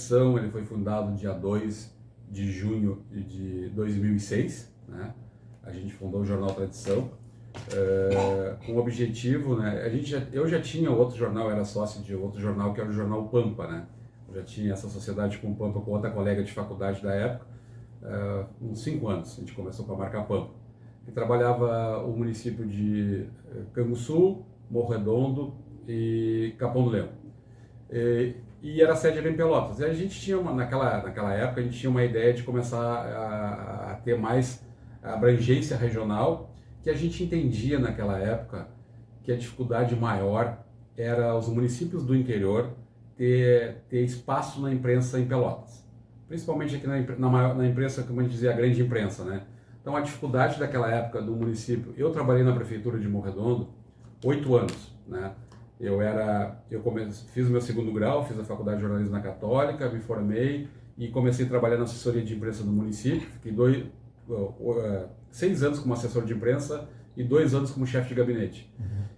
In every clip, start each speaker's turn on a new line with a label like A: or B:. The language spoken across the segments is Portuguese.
A: Tradição, ele foi fundado dia 2 de junho de 2006, né? A gente fundou o Jornal Tradição, com o objetivo, né? Eu já tinha outro jornal, era sócio de outro jornal, que era o Jornal Pampa, né? Eu já tinha essa sociedade com o Pampa, com outra colega de faculdade da época, uns 5 anos, a gente começou com a marca Pampa. E trabalhava o município de Canguçu, Morro Redondo e Capão do Leão. E era sede ali em Pelotas. E a gente tinha, naquela época, a gente tinha uma ideia de começar a ter mais abrangência regional, que a gente entendia naquela época que a dificuldade maior era os municípios do interior ter espaço na imprensa em Pelotas. Principalmente aqui na imprensa, como a gente dizia, a grande imprensa, né? Então a dificuldade daquela época do município, eu trabalhei na prefeitura de Morro Redondo 8 anos, né? Fiz o meu 2º grau, fiz a faculdade de jornalismo na Católica, me formei e comecei a trabalhar na assessoria de imprensa do município. Fiquei 6 anos como assessor de imprensa e 2 anos como chefe de gabinete.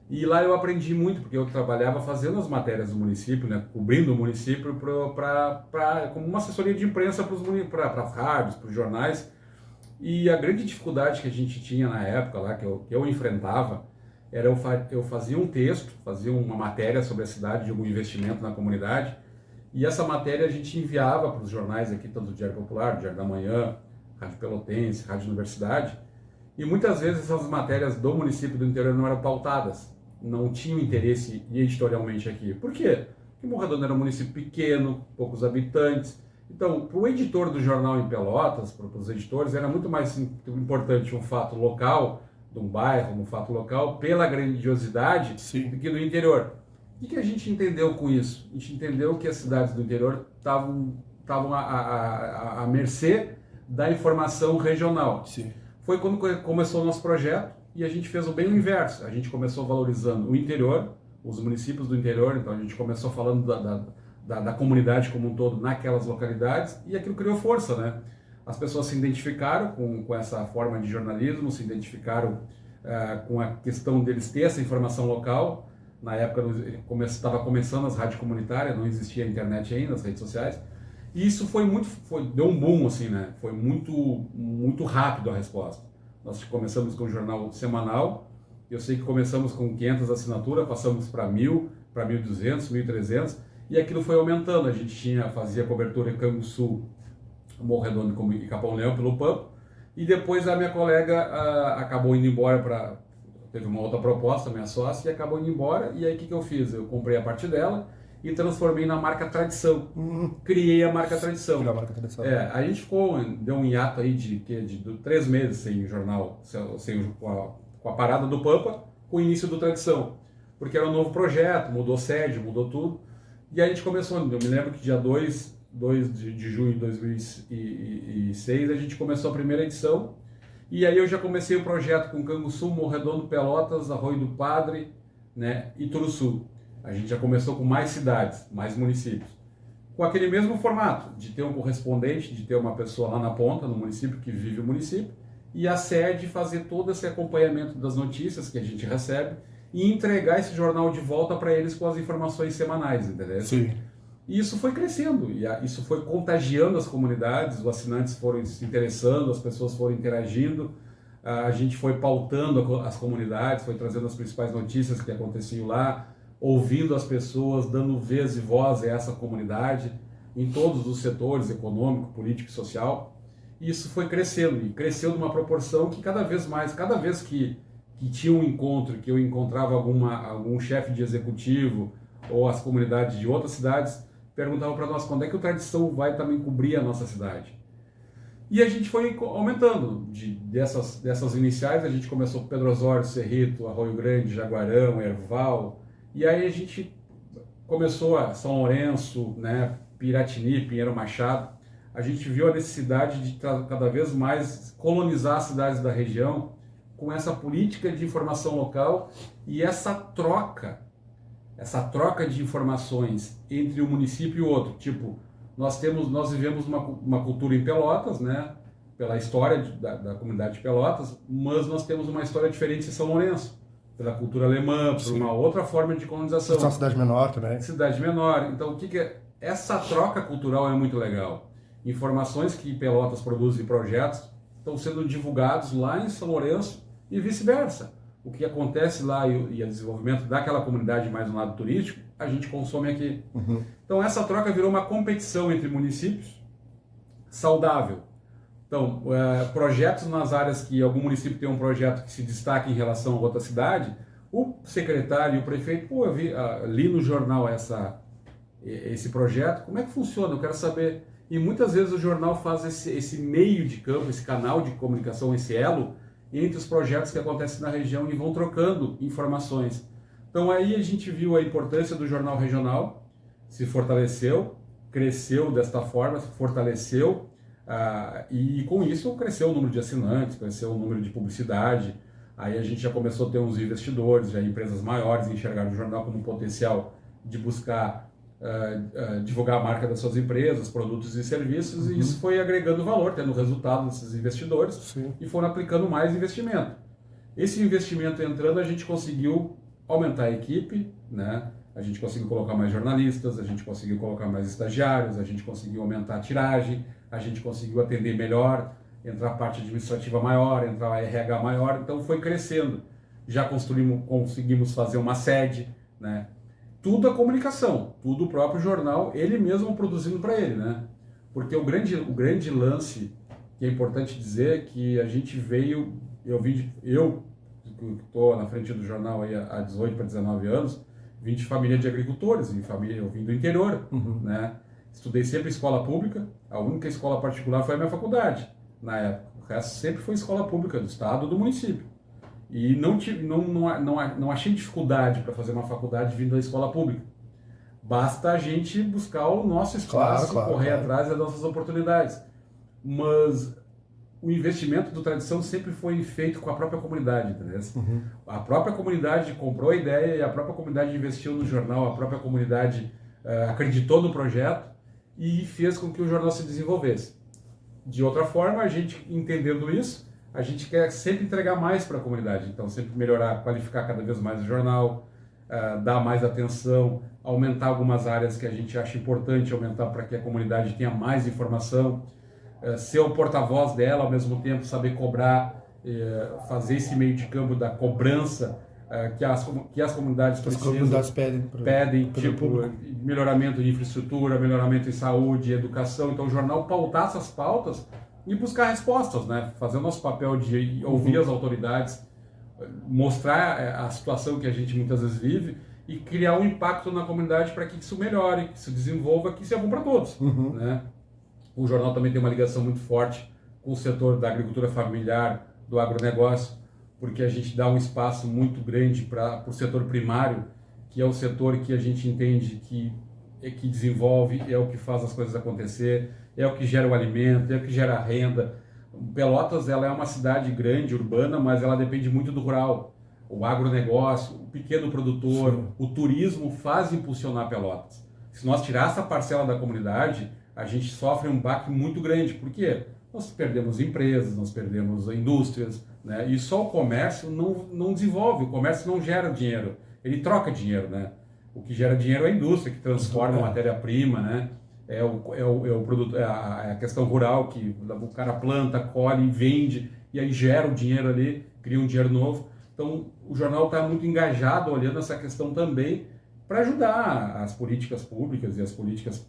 A: E lá eu aprendi muito, porque eu trabalhava fazendo as matérias do município, né, cobrindo o município como uma assessoria de imprensa para as rádios, para os jornais. E a grande dificuldade que a gente tinha na época lá, que eu enfrentava, era eu fazia um texto, fazia uma matéria sobre a cidade, de algum investimento na comunidade, e essa matéria a gente enviava para os jornais aqui, tanto o Diário Popular, o Diário da Manhã, Rádio Pelotense, Rádio Universidade, e muitas vezes essas matérias do município do interior não eram pautadas, não tinham interesse editorialmente aqui. Por quê? Porque Morro Redondo era um município pequeno, poucos habitantes. Então, para o editor do jornal em Pelotas, para os editores, era muito mais importante um fato local, de um bairro, um fato local, pela grandiosidade, do que do interior. O que a gente entendeu com isso? A gente entendeu que as cidades do interior estavam à mercê da informação regional. Sim. Foi quando começou o nosso projeto e a gente fez bem o inverso. A gente começou valorizando o interior, os municípios do interior, então a gente começou falando da comunidade como um todo naquelas localidades, e aquilo criou força, né? As pessoas se identificaram com essa forma de jornalismo, se identificaram com a questão deles ter essa informação local. Na época estava começando as rádios comunitárias, não existia a internet ainda, as redes sociais, e isso deu um boom, assim, né? Foi muito rápido a resposta. Nós começamos com um jornal semanal, eu sei que começamos com 500 assinaturas, passamos para 1.000, para 1.200, 1.300, e aquilo foi aumentando. A gente fazia cobertura em Canguçu, Morro Redondo e Capão Leão pelo Pampa, e depois a minha colega acabou indo embora teve uma outra proposta, minha sócia, e acabou indo embora. E aí o que eu fiz? Eu comprei a parte dela e transformei na marca Tradição. Criei a marca Tradição. A gente deu um hiato aí de 3 meses sem jornal, com a parada do Pampa, com o início do Tradição, porque era um novo projeto, mudou sede, mudou tudo. E aí a gente começou, eu me lembro que dia 2 de junho de 2006 a gente começou a primeira edição, e aí eu já comecei o projeto com Canguçu, Morro Redondo, Pelotas, Arroio do Padre, né, e Turuçu. A gente já começou com mais cidades, mais municípios, com aquele mesmo formato, de ter um correspondente, de ter uma pessoa lá na ponta, no município, que vive o município, e a sede fazer todo esse acompanhamento das notícias que a gente recebe e entregar esse jornal de volta para eles com as informações semanais, entendeu? Sim. E isso foi crescendo, e isso foi contagiando as comunidades, os assinantes foram se interessando, as pessoas foram interagindo, a gente foi pautando as comunidades, foi trazendo as principais notícias que aconteciam lá, ouvindo as pessoas, dando vez e voz a essa comunidade, em todos os setores, econômico, político e social. E isso foi crescendo, e cresceu de uma proporção que cada vez mais, cada vez que tinha um encontro, que eu encontrava algum chefe de executivo, ou as comunidades de outras cidades, perguntavam para nós quando é que o Tradição vai também cobrir a nossa cidade. E a gente foi aumentando, dessas iniciais, a gente começou com Pedro Osório, Cerrito, Arroio Grande, Jaguarão, Erval, e aí a gente começou a São Lourenço, né, Piratini, Pinheiro Machado. A gente viu a necessidade de cada vez mais colonizar as cidades da região com essa política de informação local e essa troca de informações entre um município e o outro. Tipo, nós vivemos uma cultura em Pelotas, né, pela história da comunidade de Pelotas, mas nós temos uma história diferente em São Lourenço, pela cultura alemã, por uma outra forma de colonização.
B: É uma cidade menor também.
A: Cidade menor. Então, essa troca cultural é muito legal. Informações que Pelotas produz e projetos estão sendo divulgados lá em São Lourenço e vice-versa. O que acontece lá e o desenvolvimento daquela comunidade mais no lado turístico, a gente consome aqui. Então essa troca virou uma competição entre municípios saudável. Então, projetos nas áreas que algum município tem um projeto que se destaca em relação a outra cidade, o secretário e o prefeito, pô, eu li no jornal esse projeto, como é que funciona? Eu quero saber. E muitas vezes o jornal faz esse meio de campo, esse canal de comunicação, esse elo, entre os projetos que acontecem na região e vão trocando informações. Então aí a gente viu a importância do jornal regional, se fortaleceu, cresceu desta forma, se fortaleceu, e com isso cresceu o número de assinantes, cresceu o número de publicidade. Aí a gente já começou a ter uns investidores, já empresas maiores enxergaram o jornal como um potencial de buscar divulgar a marca das suas empresas, produtos e serviços, e isso foi agregando valor, tendo resultado desses investidores.
B: Sim.
A: E foram aplicando mais investimento. Esse investimento entrando, a gente conseguiu aumentar a equipe, né? A gente conseguiu colocar mais jornalistas, a gente conseguiu colocar mais estagiários, a gente conseguiu aumentar a tiragem, a gente conseguiu atender melhor, entrar a parte administrativa maior, entrar a RH maior, então foi crescendo. Já conseguimos fazer uma sede, né? Tudo a comunicação, tudo o próprio jornal, ele mesmo produzindo para ele, né? Porque o grande lance, que é importante dizer, que a gente veio, eu estou na frente do jornal aí há 18 para 19 anos, vim de família de agricultores, eu vim do interior, né? Estudei sempre escola pública, a única escola particular foi a minha faculdade, na época. O resto sempre foi escola pública do estado ou do município. E não achei dificuldade para fazer uma faculdade vindo da escola pública. Basta a gente buscar o nosso espaço, correr atrás das nossas oportunidades. Mas o investimento do Tradição sempre foi feito com a própria comunidade, entendeu? A própria comunidade comprou a ideia e a própria comunidade investiu no jornal, a própria comunidade acreditou no projeto e fez com que o jornal se desenvolvesse. De outra forma, a gente entendendo isso, a gente quer sempre entregar mais para a comunidade, então sempre melhorar, qualificar cada vez mais o jornal, dar mais atenção, aumentar algumas áreas que a gente acha importante aumentar para que a comunidade tenha mais informação, ser o porta-voz dela, ao mesmo tempo saber cobrar, fazer esse meio de campo da cobrança que as comunidades precisam. As
B: comunidades pedem
A: tipo melhoramento de infraestrutura, melhoramento em saúde, educação, então o jornal pautar essas pautas e buscar respostas, né? Fazer o nosso papel de ouvir as autoridades, mostrar a situação que a gente muitas vezes vive e criar um impacto na comunidade para que isso melhore, que se desenvolva, que isso é bom para todos, né? O jornal também tem uma ligação muito forte com o setor da agricultura familiar, do agronegócio, porque a gente dá um espaço muito grande para o setor primário, que é o setor que a gente entende que desenvolve, é o que faz as coisas acontecer, é o que gera o alimento, é o que gera a renda. Pelotas ela é uma cidade grande, urbana, mas ela depende muito do rural. O agronegócio, o pequeno produtor, sim, o turismo faz impulsionar Pelotas. Se nós tirar essa parcela da comunidade, a gente sofre um baque muito grande. Por quê? Nós perdemos empresas, nós perdemos indústrias, né? E só o comércio não desenvolve, o comércio não gera dinheiro, ele troca dinheiro, né? O que gera dinheiro é a indústria, que transforma a matéria-prima, né? É o produto, é a questão rural, que o cara planta, colhe, vende, e aí gera o dinheiro ali, cria um dinheiro novo. Então, o jornal está muito engajado olhando essa questão também para ajudar as políticas públicas e as políticas,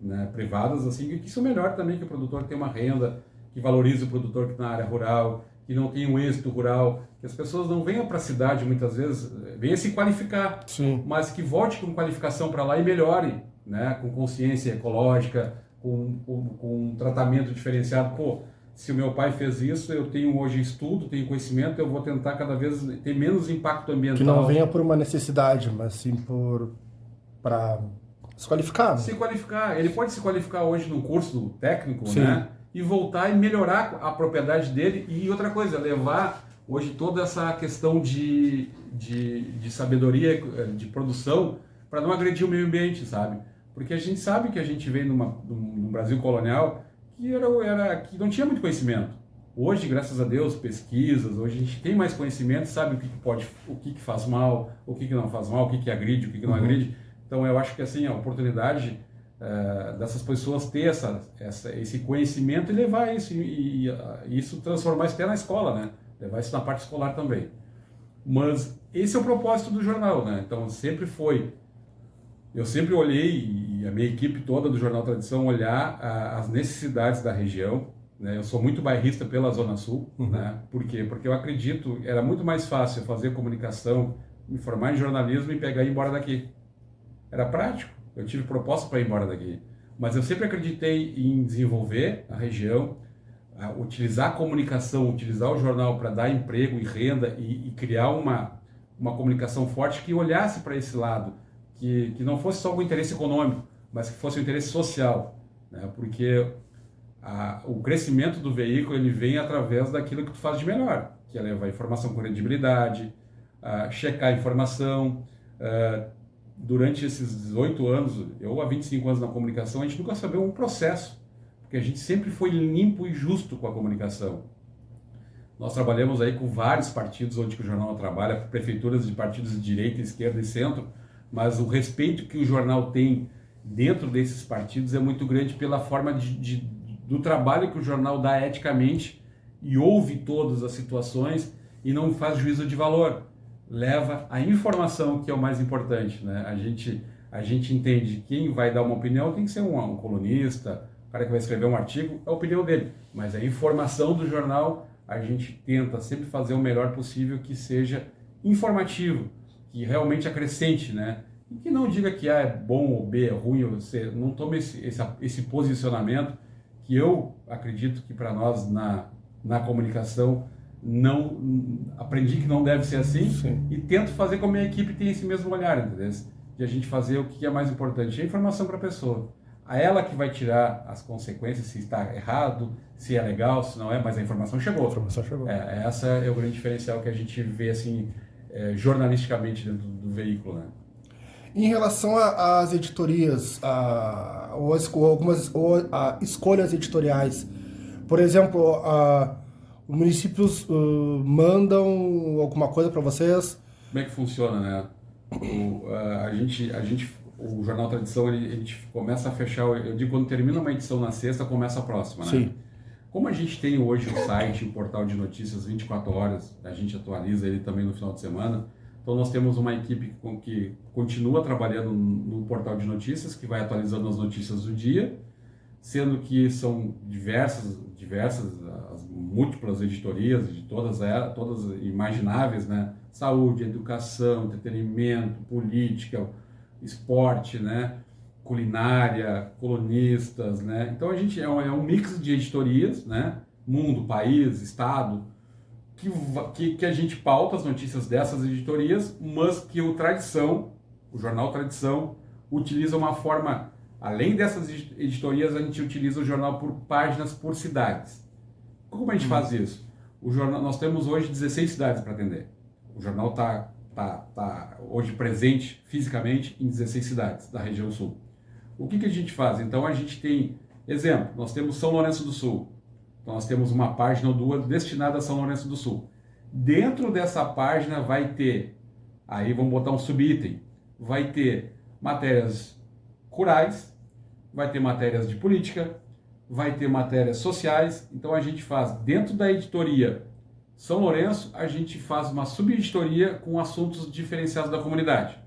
A: né, privadas, assim, que isso melhore também, que o produtor tenha uma renda, que valorize o produtor que está na área rural, que não tenha um êxito rural, que as pessoas não venham para a cidade muitas vezes, venham se qualificar, sim, mas que volte com qualificação para lá e melhore, né, com consciência ecológica, com um tratamento diferenciado. Pô, se o meu pai fez isso, eu tenho hoje estudo, tenho conhecimento, eu vou tentar cada vez ter menos impacto ambiental.
B: Que não venha por uma necessidade, mas sim para se qualificar. Né?
A: Se qualificar. Ele pode se qualificar hoje num curso técnico, sim, né? E voltar e melhorar a propriedade dele. E outra coisa, levar hoje toda essa questão de sabedoria, de produção, para não agredir o meio ambiente, sabe? Porque a gente sabe que a gente vem num Brasil colonial que não tinha muito conhecimento. Hoje, graças a Deus, pesquisas, hoje a gente tem mais conhecimento, sabe o que faz mal, o que não faz mal, o que agride, o que não agride. Então eu acho que assim, a oportunidade dessas pessoas ter esse conhecimento e levar isso, e isso transformar isso até na escola, né? Levar isso na parte escolar também. Mas esse é o propósito do jornal, né? Então eu sempre olhei, e a minha equipe toda do Jornal Tradição, olhar as necessidades da região, né? Eu sou muito bairrista pela Zona Sul, né? Por quê? Porque eu acredito, era muito mais fácil fazer comunicação, me formar em jornalismo e pegar e ir embora daqui. Era prático, eu tive proposta para ir embora daqui. Mas eu sempre acreditei em desenvolver a região, utilizar a comunicação, utilizar o jornal para dar emprego e renda e criar uma comunicação forte que olhasse para esse lado, que não fosse só o interesse econômico, mas que fosse o interesse social, né? Porque o crescimento do veículo ele vem através daquilo que tu faz de melhor, que é levar informação com credibilidade, checar a informação. Durante esses 18 anos, eu há 25 anos na comunicação, a gente nunca sabia um processo, porque a gente sempre foi limpo e justo com a comunicação. Nós trabalhamos aí com vários partidos onde o jornal trabalha, prefeituras de partidos de direita, esquerda e centro, mas o respeito que o jornal tem dentro desses partidos é muito grande pela forma do trabalho que o jornal dá eticamente e ouve todas as situações e não faz juízo de valor. Leva a informação, que é o mais importante, né? A gente entende que quem vai dar uma opinião tem que ser um colunista, o cara que vai escrever um artigo, é a opinião dele. Mas a informação do jornal, a gente tenta sempre fazer o melhor possível que seja informativo, que realmente acrescente, né? E que não diga que é bom ou B, é ruim, você não tome esse posicionamento, que eu acredito que para nós na comunicação não aprendi que não deve ser assim. Sim. E tento fazer com que a minha equipe tenha esse mesmo olhar, entendeu? De a gente fazer o que é mais importante, a informação para a pessoa. A ela que vai tirar as consequências, se está errado, se é legal, se não é, mas a informação chegou. A informação chegou. Essa é o grande diferencial que a gente vê assim, jornalisticamente dentro do veículo, né?
B: Em relação às editorias, ou escolhas editoriais, por exemplo, os municípios mandam alguma coisa para vocês?
A: Como é que funciona, né? O Jornal Tradição, a gente começa a fechar, eu digo, quando termina uma edição na sexta, começa a próxima, né?
B: Sim.
A: Como a gente tem hoje o site, o portal de notícias 24 horas, a gente atualiza ele também no final de semana, então nós temos uma equipe que continua trabalhando no portal de notícias, que vai atualizando as notícias do dia, sendo que são diversas as múltiplas editorias, de todas imagináveis, né? Saúde, educação, entretenimento, política, esporte, né? Culinária, colunistas, né? Então a gente é um mix de editorias, né? Mundo, país, estado, que a gente pauta as notícias dessas editorias, mas que o Jornal Tradição, utiliza uma forma, além dessas editorias, a gente utiliza o jornal por páginas, por cidades. Como a gente faz isso? Nós temos hoje 16 cidades para atender. O jornal está hoje presente fisicamente em 16 cidades da região sul. O que a gente faz? Então a gente tem, exemplo, nós temos São Lourenço do Sul. Então nós temos uma página ou duas destinada a São Lourenço do Sul. Dentro dessa página vai ter, aí vamos botar um subitem, vai ter matérias rurais, vai ter matérias de política, vai ter matérias sociais. Então a gente faz, dentro da editoria São Lourenço, a gente faz uma subeditoria com assuntos diferenciados da comunidade.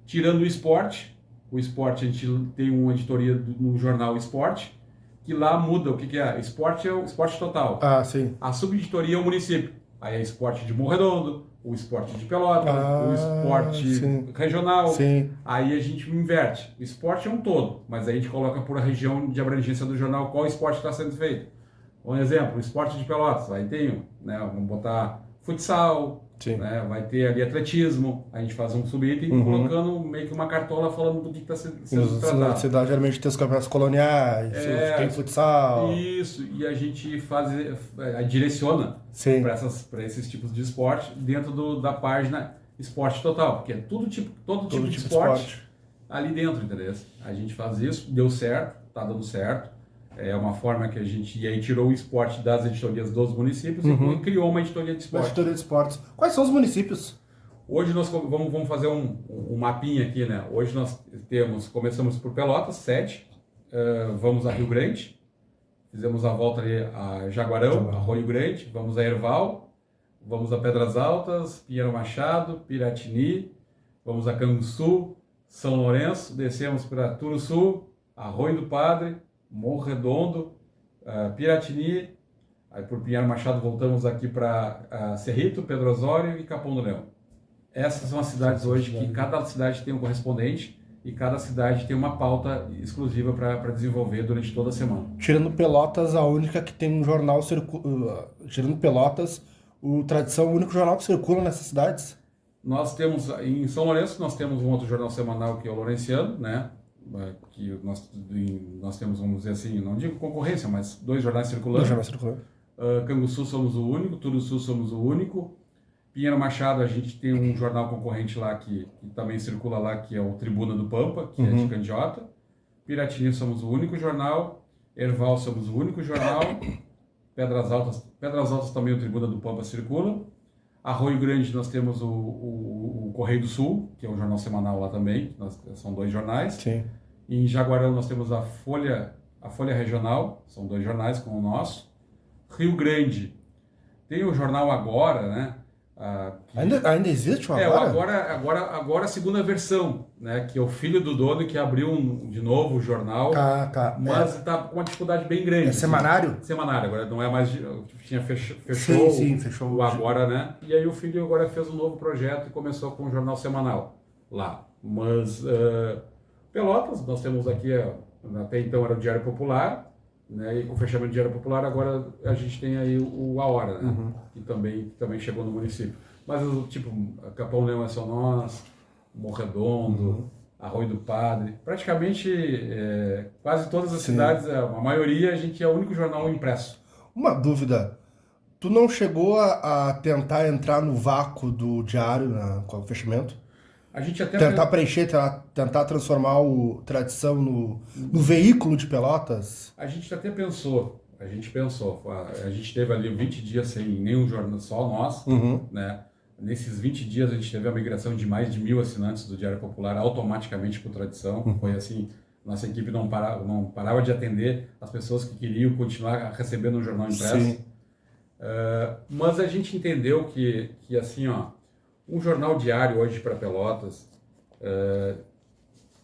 A: Tirando o esporte a gente tem uma editoria no jornal Esporte, que lá muda o que é. Esporte é o esporte total.
B: Sim.
A: A subeditoria é o município. Aí é esporte de Morro Redondo, o esporte de Pelotas, o esporte regional.
B: Sim.
A: Aí a gente inverte. O esporte é um todo, mas aí a gente coloca por a região de abrangência do jornal qual esporte está sendo feito. Um exemplo, o esporte de Pelotas. Aí tem, né, vamos botar futsal, né, vai ter ali atletismo. A gente faz um subitem colocando meio que uma cartola falando do que está sendo tratado.
B: Na cidade geralmente tem os campeonatos coloniais, tem futsal.
A: Isso, e a gente direciona para esses tipos de esporte dentro da página Esporte Total, porque é todo tipo de esporte ali dentro, entendeu? A gente faz isso, deu certo, está dando certo. É uma forma que a gente tirou o esporte das editorias dos municípios e criou uma editoria de esporte.
B: Editoria de esportes. Quais são os municípios?
A: Hoje nós vamos fazer um mapinha aqui, né? Hoje nós começamos por Pelotas, 7, vamos a Rio Grande, fizemos a volta ali a Jaguarão, Arroio Grande, vamos a Erval, vamos a Pedras Altas, Pinheiro Machado, Piratini, vamos a Canguçu, São Lourenço, descemos para Turuçu, Arroio do Padre, Morro Redondo, Piratini, aí por Pinheiro Machado voltamos aqui para Cerrito, Pedro Osório e Capão do Leão. Essas são as cidades hoje que cada cidade tem um correspondente e cada cidade tem uma pauta exclusiva para desenvolver durante toda a semana.
B: Tirando Pelotas, a única que tem um jornal tirando Pelotas, o Tradição é o único jornal que circula nessas cidades?
A: Nós temos, em São Lourenço, nós temos um outro jornal semanal que é o Lourenciano, né? Que nós temos, vamos dizer assim, não digo concorrência, mas 2 jornais circulando.
B: 2 jornais circulando.
A: Canguçu somos o único, Turuçu somos o único. Pinheiro Machado, a gente tem um jornal concorrente lá que também circula lá, que é o Tribuna do Pampa, que é de Candiota. Piratini somos o único jornal. Erval somos o único jornal. Pedras Altas também o Tribuna do Pampa circula. Arroio Grande nós temos o Correio do Sul, que é um jornal semanal lá também, são 2 jornais.
B: Sim.
A: E em Jaguarão nós temos a Folha Regional, são 2 jornais como o nosso. Rio Grande tem o jornal Agora, né?
B: Ainda existe o Agora?
A: Agora a segunda versão, né? Que é o filho do dono que abriu de novo o jornal, mas está com uma dificuldade bem grande.
B: É semanário?
A: Assim, semanário, agora não é mais... Fechou,
B: fechou
A: o Agora, né? E aí o filho agora fez um novo projeto e começou com o jornal semanal lá. Mas Pelotas, nós temos aqui, até então era o Diário Popular, né? E com o fechamento do Diário Popular, agora a gente tem aí A Hora, né? Que também chegou no município. Mas, tipo, Capão Leão é só nós, Morro Redondo, Arroio do Padre, praticamente quase todas as cidades, a maioria, a gente é o único jornal impresso.
B: Uma dúvida, tu não chegou a tentar entrar no vácuo do diário com o fechamento?
A: A gente até
B: tentar preencher, tentar transformar o Tradição no veículo de Pelotas?
A: A gente até pensou, a gente teve ali 20 dias sem nenhum jornal, só nós, né? Nesses 20 dias a gente teve a migração de mais de 1.000 assinantes do Diário Popular automaticamente para o Tradição. Foi assim, nossa equipe não parava de atender as pessoas que queriam continuar recebendo um jornal impresso. Mas a gente entendeu que assim, um jornal diário hoje para Pelotas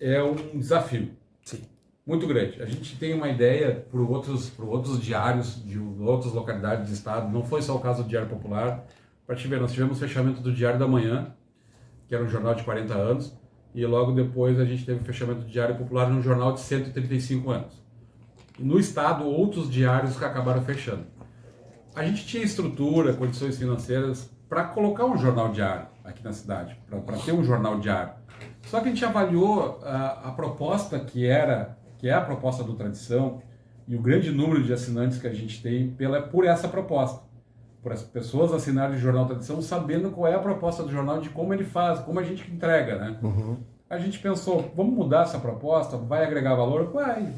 A: é um desafio muito grande. A gente tem uma ideia por outros diários de outras localidades do estado, não foi só o caso do Diário Popular. Para te ver, nós tivemos o fechamento do Diário da Manhã, que era um jornal de 40 anos, e logo depois a gente teve o fechamento do Diário Popular num jornal de 135 anos. No estado, outros diários que acabaram fechando. A gente tinha estrutura, condições financeiras para colocar um jornal diário aqui na cidade, para ter um jornal diário. Só que a gente avaliou a proposta que é a proposta do Tradição e o grande número de assinantes que a gente tem por essa proposta. Por as pessoas assinarem o Jornal Tradição sabendo qual é a proposta do jornal, de como ele faz, como a gente entrega, né? A gente pensou, vamos mudar essa proposta, vai agregar valor? Vai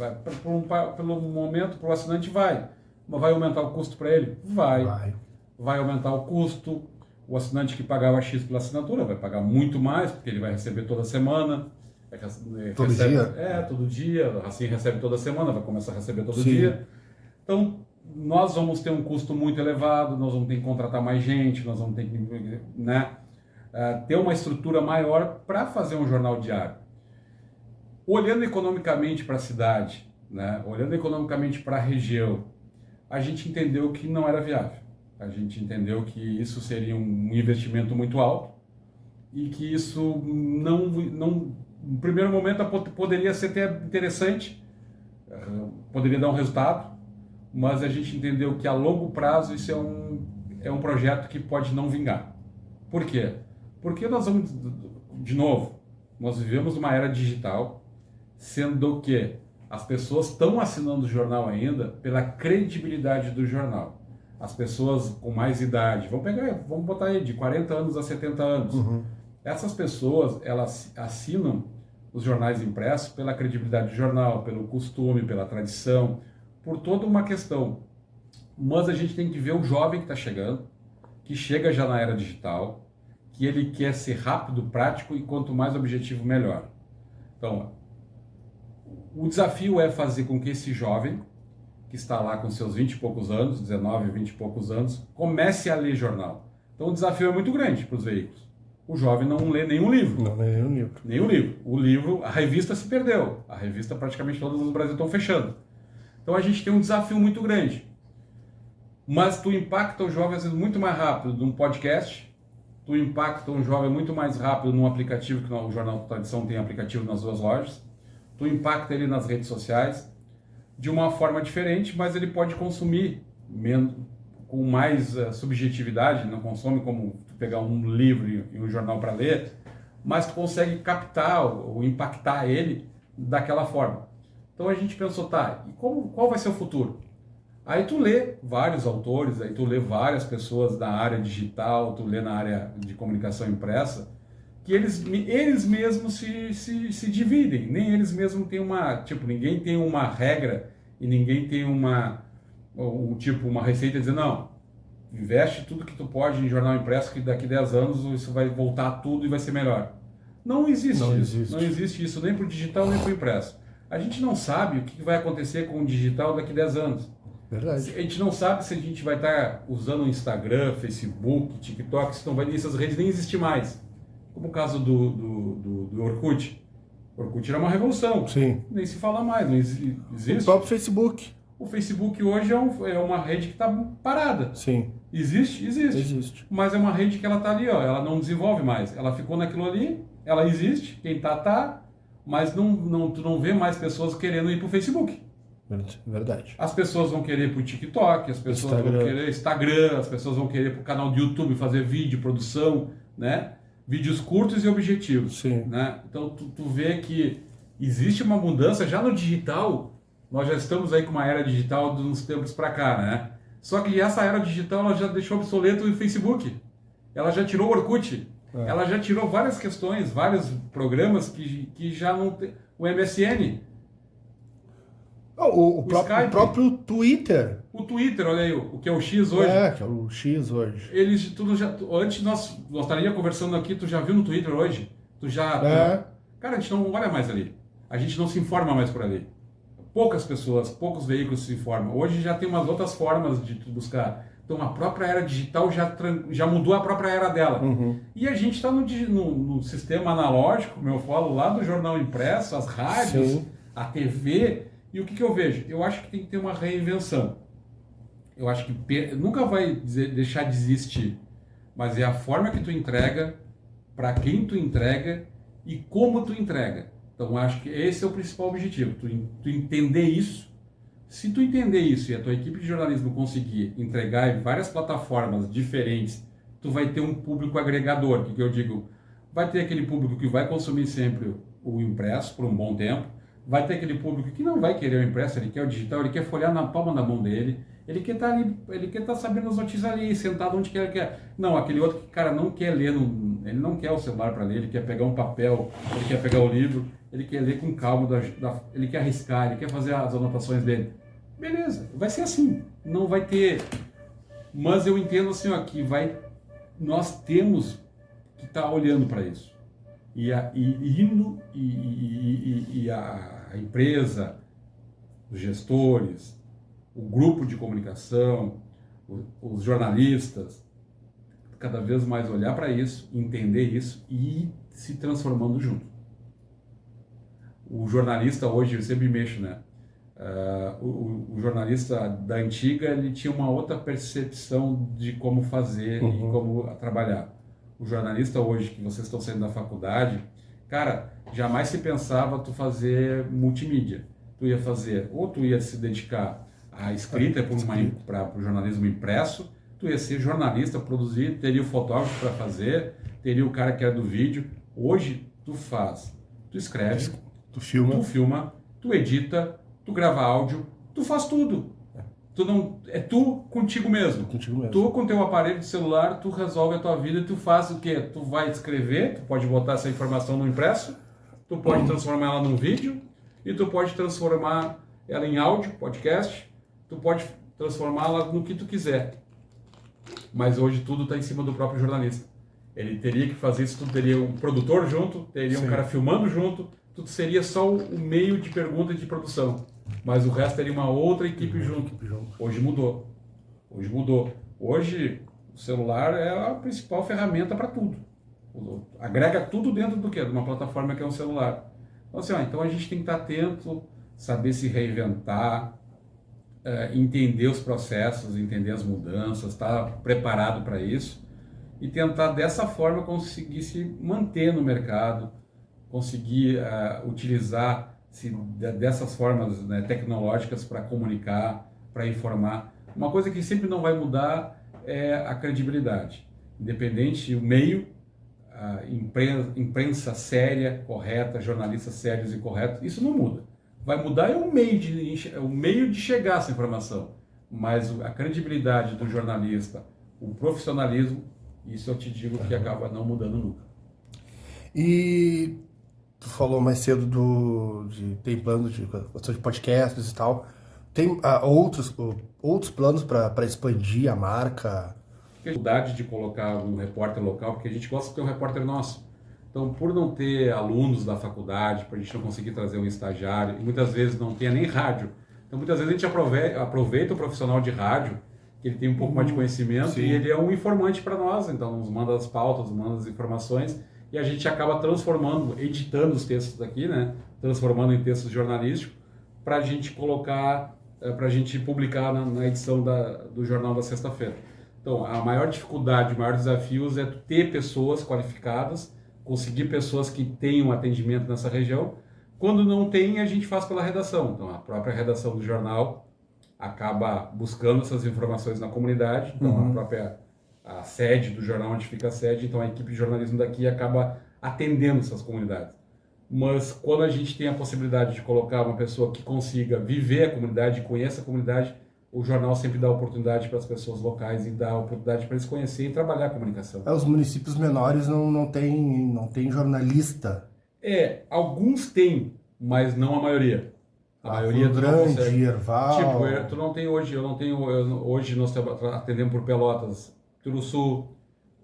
A: pelo momento, para o assinante vai. Mas vai aumentar o custo para ele? Vai aumentar o custo. O assinante que pagava X pela assinatura vai pagar muito mais, porque ele vai receber toda semana.
B: Todo dia?
A: Todo dia. Assim recebe toda semana, vai começar a receber todo dia. Então, nós vamos ter um custo muito elevado, nós vamos ter que contratar mais gente, nós vamos ter que ter uma estrutura maior para fazer um jornal diário. Olhando economicamente para a cidade, né? Olhando economicamente para a região, a gente entendeu que não era viável. A gente entendeu que isso seria um investimento muito alto e que isso não no primeiro momento poderia ser até interessante, poderia dar um resultado, mas a gente entendeu que a longo prazo isso é um projeto que pode não vingar. Por quê? Porque nós vamos, de novo, nós vivemos uma era digital, sendo que as pessoas estão assinando o jornal ainda pela credibilidade do jornal. As pessoas com mais idade, vamos botar aí de 40 anos a 70 anos. Essas pessoas, elas assinam os jornais impressos pela credibilidade do jornal, pelo costume, pela tradição, por toda uma questão. Mas a gente tem que ver o jovem que está chegando, que chega já na era digital, que ele quer ser rápido, prático e quanto mais objetivo, melhor. Então, O desafio é fazer com que esse jovem, que está lá com seus 20 e poucos anos, 19, 20 e poucos anos, comece a ler jornal. Então o desafio é muito grande para os veículos. O jovem não lê nenhum livro.
B: Não lê nenhum livro.
A: Nenhum livro. O livro, a revista se perdeu. A revista praticamente todas no Brasil estão fechando. Então a gente tem um desafio muito grande. Mas tu impacta o jovem às vezes muito mais rápido num podcast, tu impacta um jovem muito mais rápido num aplicativo, que o Jornal da Tradição tem aplicativo nas 2 lojas, tu impacta ele nas redes sociais, de uma forma diferente, mas ele pode consumir com mais subjetividade, não consome como tu pegar um livro e um jornal para ler, mas tu consegue captar ou impactar ele daquela forma. Então a gente pensou, tá, e qual vai ser o futuro? Aí tu lê vários autores, aí tu lê várias pessoas da área digital, tu lê na área de comunicação impressa, que eles mesmos se dividem, nem eles mesmos têm ninguém tem uma regra e ninguém tem uma receita dizendo, não, investe tudo que tu pode em jornal impresso que daqui 10 anos isso vai voltar tudo e vai ser melhor. Não existe isso. Não existe isso nem para o digital nem para o impresso. A gente não sabe o que vai acontecer com o digital daqui 10 anos.
B: Verdade.
A: A gente não sabe se a gente vai estar usando o Instagram, Facebook, TikTok, se não vai essas redes nem existir mais. Como o caso do Orkut. O Orkut era uma revolução.
B: Sim.
A: Nem se fala mais, não existe.
B: O próprio Facebook.
A: O Facebook hoje é uma rede que está parada.
B: Sim.
A: Existe? Existe. Mas é uma rede que ela está ali, ó, ela não desenvolve mais. Ela ficou naquilo ali, ela existe, quem tá, mas tu não vê mais pessoas querendo ir para o Facebook.
B: Verdade.
A: As pessoas vão querer pro TikTok, as pessoas vão querer Instagram, as pessoas vão querer pro canal do YouTube fazer vídeo, produção, né? Vídeos curtos e objetivos.
B: Sim.
A: Né? Então tu vê que existe uma mudança já no digital. Nós já estamos aí com uma era digital de uns tempos para cá, né? Só que essa era digital ela já deixou obsoleto o Facebook. Ela já tirou o Orkut. Ela já tirou várias questões, vários programas que já não tem. O MSN.
B: O próprio Twitter.
A: O Twitter, olha aí, o que é o X hoje.
B: Que é o X hoje.
A: Antes nós estaríamos conversando aqui, tu já viu no Twitter hoje? Cara, a gente não olha mais ali. A gente não se informa mais por ali. Poucas pessoas, poucos veículos se informam. Hoje já tem umas outras formas de tu buscar. Então a própria era digital já mudou a própria era dela.
B: Uhum.
A: E a gente está no sistema analógico, como eu falo, lá do jornal impresso, as rádios, sim, a TV. E o que eu vejo? Eu acho que tem que ter uma reinvenção. Eu acho que nunca vai deixar de existir, mas é a forma que tu entrega, para quem tu entrega e como tu entrega. Então eu acho que esse é o principal objetivo, tu entender isso. Se tu entender isso e a tua equipe de jornalismo conseguir entregar em várias plataformas diferentes, tu vai ter um público agregador, que eu digo, vai ter aquele público que vai consumir sempre o impresso por um bom tempo, vai ter aquele público que não vai querer o impresso, ele quer o digital, ele quer folhear na palma da mão dele, ele quer estar ali, ele quer estar sabendo as notícias ali, sentado onde quer. Não, aquele outro que, cara, não quer ler, ele não quer o celular para ler, ele quer pegar um papel, ele quer pegar o livro, ele quer ler com calma, ele quer arriscar, ele quer fazer as anotações dele. Beleza, vai ser assim, não vai ter... Mas eu entendo assim, ó, que nós temos que estar olhando para isso. E a empresa, os gestores, o grupo de comunicação, os jornalistas, cada vez mais olhar para isso, entender isso e ir se transformando junto. O jornalista hoje, eu sempre mexo, né? O jornalista da antiga, ele tinha uma outra percepção de como fazer e como trabalhar. O jornalista hoje, que vocês estão saindo da faculdade, cara, jamais se pensava tu fazer multimídia. Tu ia se dedicar à escrita para o jornalismo impresso, tu ia ser jornalista, produzir, teria o fotógrafo para fazer, teria o cara que era do vídeo. Hoje, tu escreve, tu filma, tu edita, tu grava áudio, tu faz tudo. É tu contigo mesmo. Tu com teu aparelho de celular, tu resolve a tua vida e tu faz o quê? Tu vai escrever, tu pode botar essa informação no impresso, tu pode transformar ela num vídeo e tu pode transformar ela em áudio, podcast, tu pode transformá-la no que tu quiser. Mas hoje tudo está em cima do próprio jornalista. Ele teria que fazer isso, tu teria um produtor junto, teria um cara filmando junto, tu seria só o meio de pergunta e de produção, mas o resto teria uma outra equipe junto. Hoje mudou. Hoje o celular é a principal ferramenta para tudo. Agrega tudo dentro do quê? De uma plataforma que é um celular. Então, assim, então a gente tem que estar atento, saber se reinventar, entender os processos, entender as mudanças, estar preparado para isso e tentar dessa forma conseguir se manter no mercado, conseguir utilizar-se dessas formas, né, tecnológicas para comunicar, para informar. Uma coisa que sempre não vai mudar é a credibilidade. Independente do meio, a imprensa séria, correta, jornalistas sérios e corretos, isso não muda. Vai mudar é o meio de chegar a essa informação, mas a credibilidade do jornalista, o profissionalismo, isso eu te digo que acaba não mudando nunca.
B: E tu falou mais cedo de tem planos de podcasts e tal. Tem outros planos para expandir a marca?
A: A dificuldade de colocar um repórter local, porque a gente gosta de ter um repórter nosso. Então, por não ter alunos da faculdade, para a gente não conseguir trazer um estagiário, e muitas vezes não tenha nem rádio. Então, muitas vezes a gente aproveita o profissional de rádio, que ele tem um pouco mais de conhecimento, sim, e ele é um informante para nós. Então, nos manda as pautas, nos manda as informações, e a gente acaba transformando, editando os textos aqui, né? Transformando em textos jornalísticos, para a gente colocar, para a gente publicar na edição do Jornal da Sexta-feira. Então, a maior dificuldade, o maior desafio é ter pessoas qualificadas, conseguir pessoas que tenham atendimento nessa região. Quando não tem, a gente faz pela redação. Então, a própria redação do jornal acaba buscando essas informações na comunidade. Então, a sede do jornal, onde fica a sede, então a equipe de jornalismo daqui acaba atendendo essas comunidades. Mas quando a gente tem a possibilidade de colocar uma pessoa que consiga viver a comunidade, conheça a comunidade, o jornal sempre dá oportunidade para as pessoas locais e dá oportunidade para eles conhecerem e trabalhar a comunicação.
B: Os municípios menores não tem jornalista.
A: Alguns têm, mas não a maioria. A maioria
B: Grande, Erval.
A: Tipo, tu não tem hoje, hoje nós atendemos por Pelotas, Turuçu,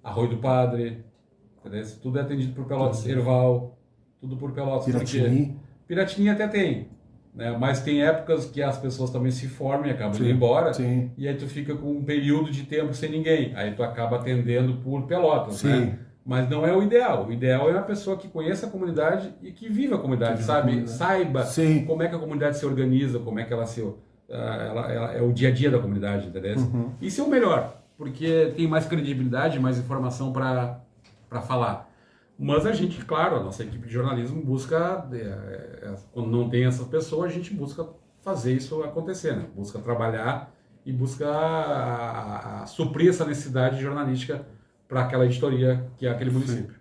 A: Arroio do Padre, entendeu? Tudo é atendido por Pelotas, Erval, tudo por Pelotas.
B: Piratini.
A: Piratini até tem. Né? Mas tem épocas que as pessoas também se formam e acabam indo embora, sim, e aí tu fica com um período de tempo sem ninguém, aí tu acaba atendendo por Pelotas, sim, né? Mas não é o ideal. O ideal é uma pessoa que conheça a comunidade e que viva a comunidade, saiba, sim, como é que a comunidade se organiza, como é que ela é o dia a dia da comunidade, entendeu? Isso é o melhor, porque tem mais credibilidade, mais informação para falar. Mas a gente, claro, a nossa equipe de jornalismo busca, quando não tem essas pessoas, a gente busca fazer isso acontecer, né? Busca trabalhar e busca suprir essa necessidade jornalística para aquela editoria que é aquele município.
B: Sim.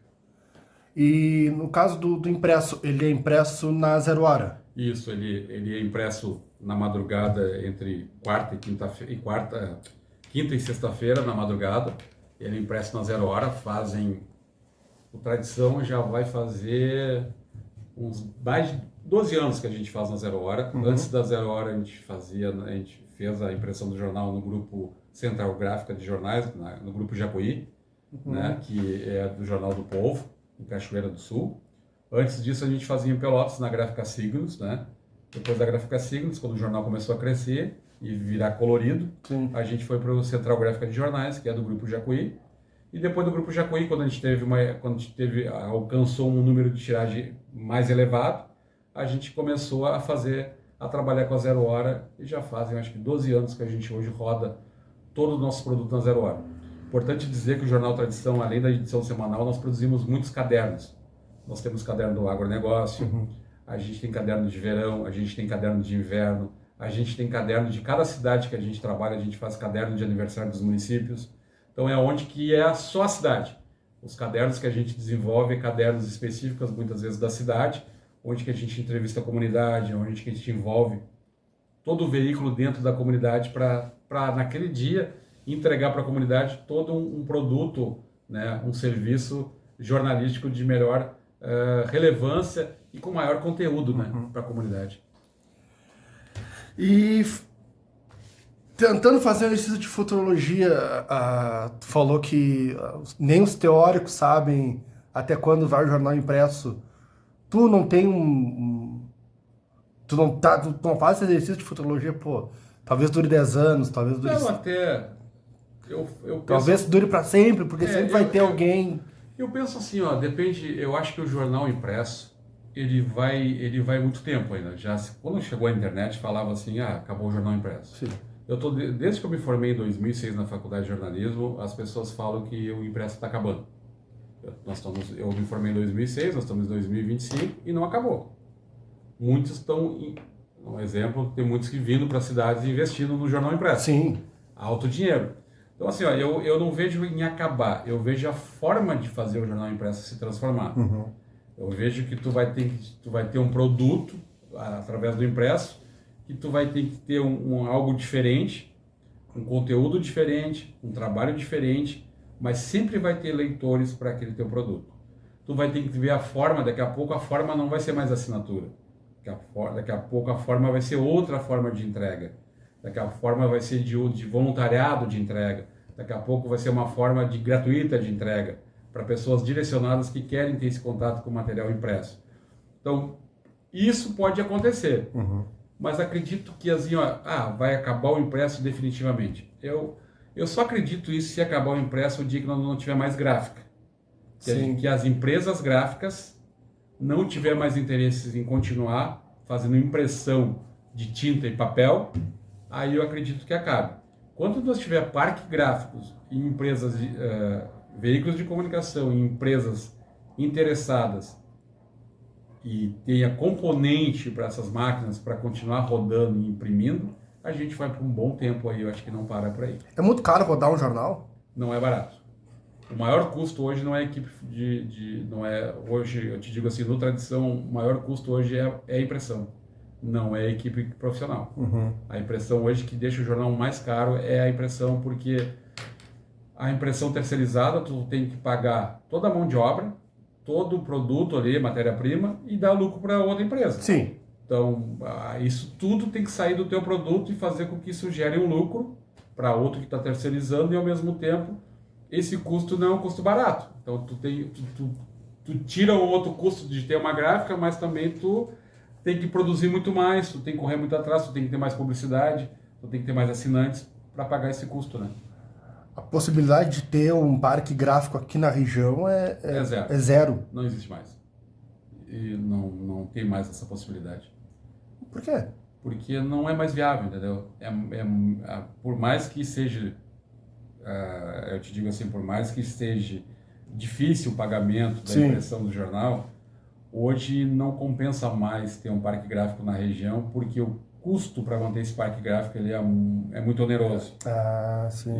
B: E no caso do impresso, ele é impresso na 0 hora?
A: Isso, ele é impresso na madrugada entre quinta e sexta-feira na madrugada. Ele é impresso na 0 hora, o Tradição já vai fazer uns mais de 12 anos que a gente faz na 0 hora. Antes da 0 hora a gente fez a impressão do jornal no grupo Central Gráfica de Jornais, no grupo Jacuí, né, que é do Jornal do Povo, em Cachoeira do Sul. Antes disso a gente fazia em Pelotas, na Gráfica Signos, né? Depois da Gráfica Signos, quando o jornal começou a crescer e virar colorido, sim, a gente foi para o Central Gráfica de Jornais, que é do grupo Jacuí. E depois do grupo Jacuí, quando a gente alcançou um número de tiragem mais elevado, a gente começou a trabalhar com a 0 hora, e já fazem, acho que 12 anos que a gente hoje roda todo o nosso produto na 0 hora. Importante dizer que o Jornal Tradição, além da edição semanal, nós produzimos muitos cadernos. Nós temos caderno do agronegócio, a gente tem caderno de verão, a gente tem caderno de inverno, a gente tem caderno de cada cidade que a gente trabalha, a gente faz caderno de aniversário dos municípios. Então é onde que é só a cidade. Os cadernos que a gente desenvolve, cadernos específicos, muitas vezes da cidade, onde que a gente entrevista a comunidade, onde que a gente envolve todo o veículo dentro da comunidade para naquele dia entregar para a comunidade todo um produto, né, um serviço jornalístico de melhor relevância e com maior conteúdo, né, para a comunidade.
B: E tentando fazer um exercício de futurologia, tu falou que nem os teóricos sabem até quando vai o jornal impresso. tu não tem tu não faz esse exercício de futurologia, pô, talvez dure 10 anos, talvez dure...
A: Não, até... Eu penso,
B: Talvez dure para sempre, porque sempre vai ter alguém...
A: Eu penso assim, ó, depende, eu acho que o jornal impresso, ele vai muito tempo ainda. Quando chegou a internet, falava assim, acabou o jornal impresso.
B: Sim.
A: Desde que eu me formei em 2006 na faculdade de jornalismo, as pessoas falam que o impresso está acabando. Eu me formei em 2006, nós estamos em 2025 e não acabou. Muitos estão, um exemplo, tem muitos que vindo para as cidades investindo no jornal impresso.
B: Sim.
A: Alto dinheiro. Então assim, ó, eu não vejo em acabar, eu vejo a forma de fazer o jornal impresso se transformar.
B: Uhum.
A: Eu vejo que tu vai ter um produto através do impresso, que tu vai ter que ter algo diferente, um conteúdo diferente, um trabalho diferente, mas sempre vai ter leitores para aquele teu produto. Tu vai ter que ver a forma, daqui a pouco a forma não vai ser mais assinatura. Daqui a pouco a forma vai ser outra forma de entrega. Daqui a forma vai ser de voluntariado de entrega. Daqui a pouco vai ser uma forma gratuita de entrega para pessoas direcionadas que querem ter esse contato com o material impresso. Então, isso pode acontecer.
B: Uhum.
A: Mas acredito que assim, vai acabar o impresso definitivamente. Eu só acredito isso se acabar o impresso o dia que não tiver mais gráfica. Que as empresas gráficas não tiver mais interesse em continuar fazendo impressão de tinta e papel, aí eu acredito que acabe. Quando nós tiver parque gráficos em empresas, veículos de comunicação, em empresas interessadas e tenha componente para essas máquinas para continuar rodando e imprimindo, a gente vai por um bom tempo aí, eu acho que não para por aí.
B: É muito caro rodar um jornal?
A: Não é barato. O maior custo hoje não é a equipe não é, hoje, eu te digo assim, no tradição, o maior custo hoje é a impressão, não é a equipe profissional.
B: Uhum.
A: A impressão hoje que deixa o jornal mais caro é a impressão, porque a impressão terceirizada, tu tem que pagar toda a mão de obra, todo o produto ali, matéria-prima, e dar lucro para outra empresa.
B: Sim.
A: Então, isso tudo tem que sair do teu produto e fazer com que isso gere um lucro para outro que está terceirizando, e ao mesmo tempo, esse custo não é um custo barato. Então, tu tira o outro custo de ter uma gráfica, mas também tu tem que produzir muito mais, tu tem que correr muito atrás, tu tem que ter mais publicidade, tu tem que ter mais assinantes para pagar esse custo, né?
B: A possibilidade de ter um parque gráfico aqui na região é
A: zero.
B: É zero.
A: Não existe mais. E não tem mais essa possibilidade.
B: Por quê?
A: Porque não é mais viável, entendeu? Por mais que seja, eu te digo assim, por mais que esteja difícil o pagamento da
B: Sim.
A: impressão do jornal, hoje não compensa mais ter um parque gráfico na região, porque o custo para manter esse parque gráfico ele é muito oneroso.
B: Ah, sim.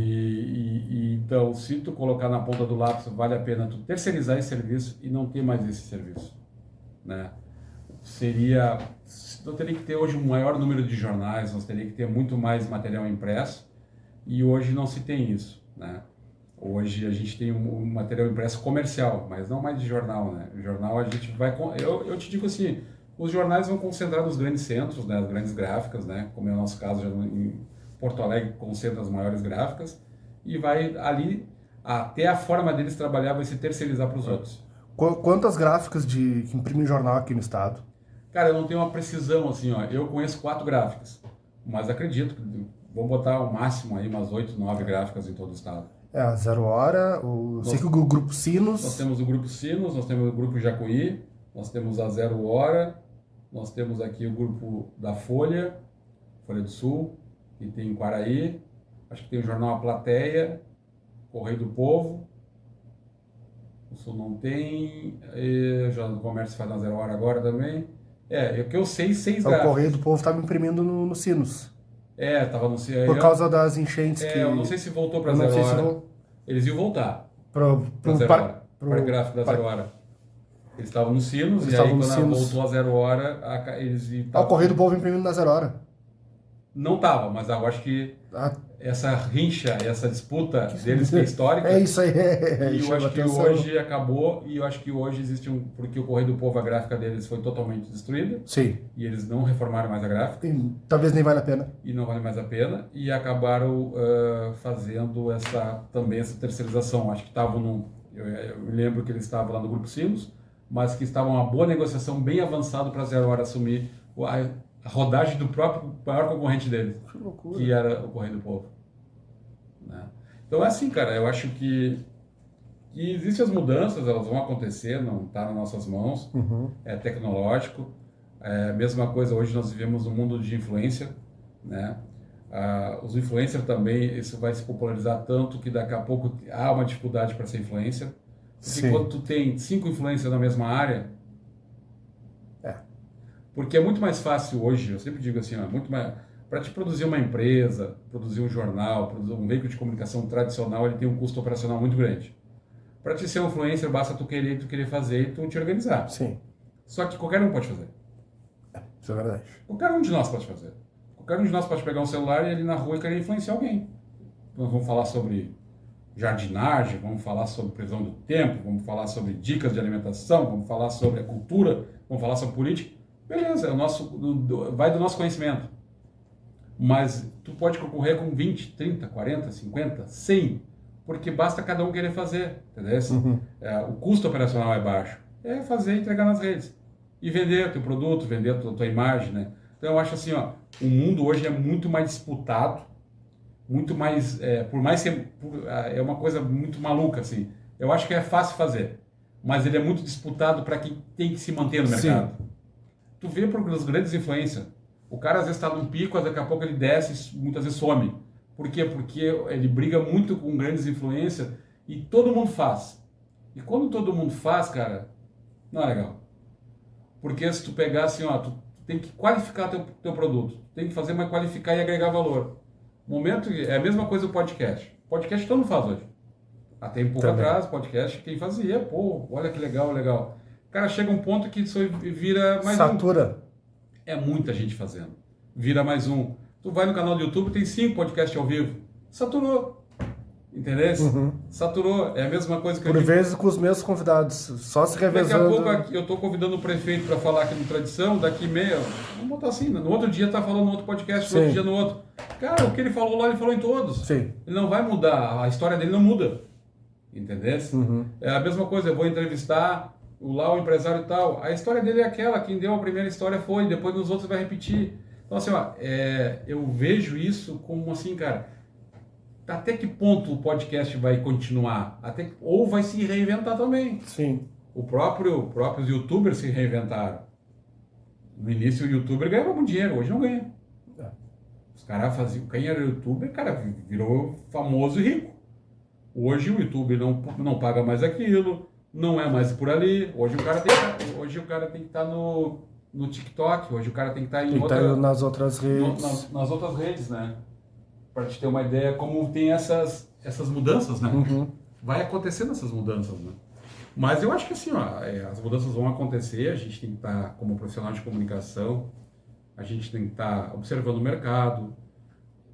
A: Então, se tu colocar na ponta do lápis, vale a pena tu terceirizar esse serviço e não ter mais esse serviço, né? Nós teria que ter hoje um maior número de jornais, nós teria que ter muito mais material impresso, e hoje não se tem isso, né? Hoje a gente tem um material impresso comercial, mas não mais de jornal, né? O jornal a gente vai... Eu te digo assim, os jornais vão concentrar nos grandes centros, né? As grandes gráficas, né? Como é o nosso caso, já em Porto Alegre concentra as maiores gráficas, e vai ali, até a forma deles trabalhar vai se terceirizar para os outros.
B: Quantas gráficas que imprimem jornal aqui no estado?
A: Cara, eu não tenho uma precisão assim, ó. Eu conheço 4 gráficas, mas acredito que vou botar o máximo aí umas 8, 9 gráficas em todo o estado.
B: A Zero Hora, sei que o Grupo Sinos...
A: Nós temos o Grupo Sinos, nós temos o Grupo Jacuí, nós temos a Zero Hora, nós temos aqui o grupo da Folha do Sul, que tem em Quaraí, acho que tem o jornal A Plateia, Correio do Povo, o Sul não tem, o Jornal do Comércio faz na Zero Hora agora também. É o que eu sei, 6 gráficas.
B: O Correio do Povo estava imprimindo no Sinos.
A: Estava no Sinos.
B: Por causa das enchentes que...
A: Eu não sei se voltou para a Zero Hora. Eles iam voltar para Zero Hora, para o gráfico da Zero Hora. Eles estavam nos Sinos, e aí quando voltou a Zero Hora, eles...
B: O Correio do Povo imprimindo na Zero Hora.
A: Não estava, mas eu acho que essa rincha, essa disputa deles que é histórica...
B: É isso aí.
A: E eu acho que hoje acabou, e eu acho que hoje existe porque o Correio do Povo, a gráfica deles foi totalmente destruída.
B: Sim.
A: E eles não reformaram mais a gráfica.
B: Talvez nem vale a pena.
A: E não vale mais a pena. E acabaram fazendo também essa terceirização. Acho que estavam eu me lembro que eles estavam lá no Grupo Sinos, mas que estava uma boa negociação, bem avançado para 0 hora assumir a rodagem do próprio maior concorrente deles,
B: Que loucura.
A: que era o Correio do Povo. Né? Então é assim, cara, eu acho que existem as mudanças, elas vão acontecer, não está nas nossas mãos, é tecnológico. Mesma coisa, hoje nós vivemos um mundo de influência, né? Os influencers também, isso vai se popularizar tanto que daqui a pouco há uma dificuldade para ser influencer. Porque quando tu tem 5 influencers na mesma área, porque é muito mais fácil hoje, eu sempre digo assim, muito mais, para te produzir uma empresa, produzir um jornal, produzir um veículo de comunicação tradicional, ele tem um custo operacional muito grande. Para te ser um influencer, basta tu querer fazer e tu te organizar.
B: Sim.
A: Só que qualquer um pode fazer.
B: Isso é verdade.
A: Qualquer um de nós pode fazer. Qualquer um de nós pode pegar um celular e ir ali na rua e querer influenciar alguém. Nós vamos falar sobre jardinagem, vamos falar sobre previsão do tempo, vamos falar sobre dicas de alimentação, vamos falar sobre a cultura, vamos falar sobre política. Beleza, vai do nosso conhecimento. Mas tu pode concorrer com 20, 30, 40, 50, 100, porque basta cada um querer fazer, entendeu? O custo operacional é baixo. É fazer e entregar nas redes. E vender teu produto, vender a tua imagem, né? Então eu acho assim, ó, o mundo hoje é muito mais disputado, muito mais, é uma coisa muito maluca, assim. Eu acho que é fácil fazer, mas ele é muito disputado para quem tem que se manter no mercado. Tu vê por os grandes influências, o cara às vezes está num pico, daqui a pouco ele desce, muitas vezes some. Por quê? Porque ele briga muito com grandes influências e todo mundo faz. E quando todo mundo faz, cara, não é legal. Porque se tu pegar assim, ó, tu tem que qualificar teu produto, tem que fazer, mas qualificar e agregar valor. Momento é a mesma coisa do podcast. Podcast todo mundo faz hoje. Até um pouco atrás, podcast quem fazia, pô, olha que legal, legal. Cara, chega um ponto que isso vira mais
B: Satura.
A: É muita gente fazendo. Vira mais um. Tu vai no canal do YouTube, tem 5 podcasts ao vivo. Saturou. Entendeu? Saturou. É a mesma coisa que
B: Por vezes com os mesmos convidados, só se revezando.
A: Daqui a pouco aqui, eu estou convidando o prefeito para falar aqui no Tradição, daqui meia, vamos botar assim, no outro dia tá falando no outro podcast, no outro dia no outro. Cara, o que ele falou lá, ele falou em todos.
B: Sim.
A: Ele não vai mudar, a história dele não muda. Entendeu? É a mesma coisa, eu vou entrevistar o empresário e tal, a história dele é aquela, quem deu a primeira história foi, depois nos outros vai repetir. Então assim, ó, eu vejo isso como assim, cara, até que ponto o podcast vai continuar? Ou vai se reinventar também.
B: Sim.
A: Os próprios youtubers se reinventaram. No início o youtuber ganhava muito dinheiro, hoje não ganha. Os caras faziam, quem era youtuber, cara, virou famoso e rico. Hoje o YouTube não paga mais aquilo, não é mais por ali. Hoje o cara tem que estar no TikTok, hoje o cara tem que estar
B: nas outras redes.
A: Nas outras redes, né? Para te ter uma ideia como tem essas mudanças, né? Vai acontecendo essas mudanças, né? Mas eu acho que assim, ó, as mudanças vão acontecer, a gente tem que estar, como profissional de comunicação, a gente tem que estar observando o mercado,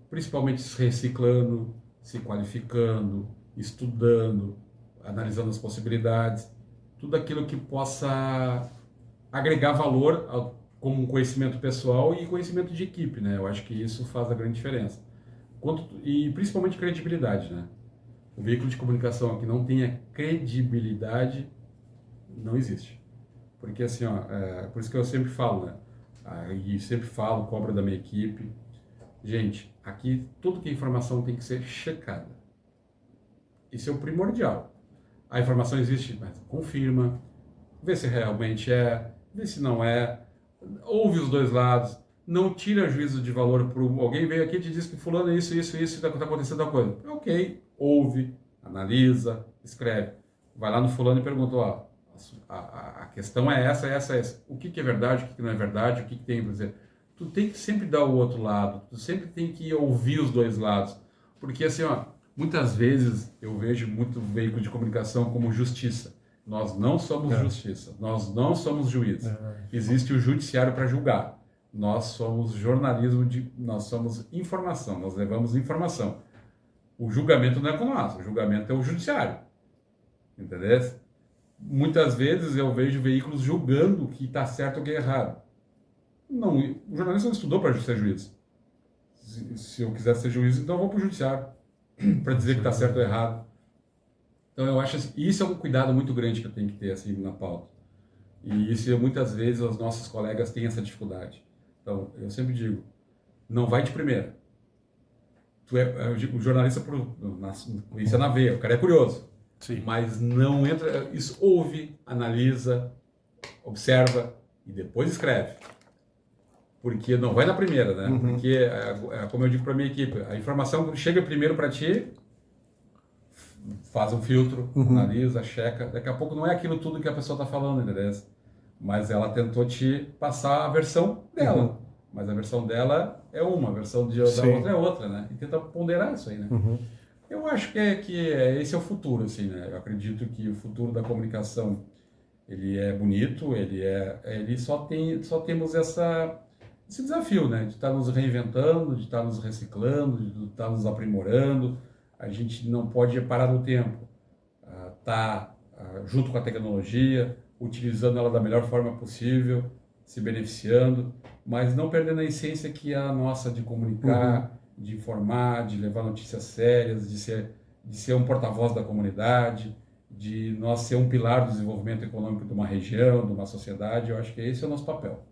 A: principalmente se reciclando, se qualificando, estudando, analisando as possibilidades, tudo aquilo que possa agregar valor como um conhecimento pessoal e conhecimento de equipe, né? Eu acho que isso faz a grande diferença. E principalmente credibilidade, né? O veículo de comunicação que não tenha credibilidade não existe. Porque assim, ó, por isso que eu sempre falo, né? E sempre falo, cobro da minha equipe. Gente, aqui tudo que é informação tem que ser checada. Isso é o primordial. A informação existe, mas confirma, vê se realmente vê se não é, ouve os dois lados, não tira juízo de valor por alguém veio aqui e te diz que fulano é isso, está acontecendo tal coisa. Ok, ouve, analisa, escreve. Vai lá no fulano e pergunta, ó, a questão é essa. O que é verdade, o que não é verdade, o que tem para dizer. Tu tem que sempre dar o outro lado, tu sempre tem que ouvir os dois lados. Porque assim, ó, muitas vezes eu vejo muito veículo de comunicação como justiça. Nós não somos justiça, nós não somos juiz. Existe o judiciário para julgar. Nós somos jornalismo, nós somos informação, nós levamos informação. O julgamento não é com nós, o julgamento é o judiciário. Entendeu? Muitas vezes eu vejo veículos julgando o que está certo ou o que é errado. Não, o jornalista não estudou para ser juiz. Se eu quiser ser juiz, então eu vou para o judiciário para dizer que está certo ou errado. Então eu acho assim, isso é um cuidado muito grande que eu tenho que ter assim na pauta. E isso muitas vezes os nossos colegas têm essa dificuldade. Então, eu sempre digo, não vai de primeira. Tu é o jornalista, isso é na veia, o cara é curioso.
B: Sim.
A: Mas não entra, isso ouve, analisa, observa e depois escreve. Porque não vai na primeira, né? Porque, como eu digo para minha equipe, a informação que chega primeiro para ti, faz um filtro, analisa, checa. Daqui a pouco não é aquilo tudo que a pessoa está falando, entendeu? Mas ela tentou te passar a versão dela. Mas a versão dela é uma, a versão da outra é outra, né? E tenta ponderar isso aí, né? Eu acho que esse é o futuro, assim, né? Eu acredito que o futuro da comunicação, ele é bonito, ele só temos esse desafio, né? De estar nos reinventando, de estar nos reciclando, de estar nos aprimorando. A gente não pode parar no tempo. Tá junto com a tecnologia, utilizando ela da melhor forma possível, se beneficiando, mas não perdendo a essência que é a nossa de comunicar, de informar, de levar notícias sérias, de ser um porta-voz da comunidade, de nós ser um pilar do desenvolvimento econômico de uma região, de uma sociedade. Eu acho que esse é o nosso papel.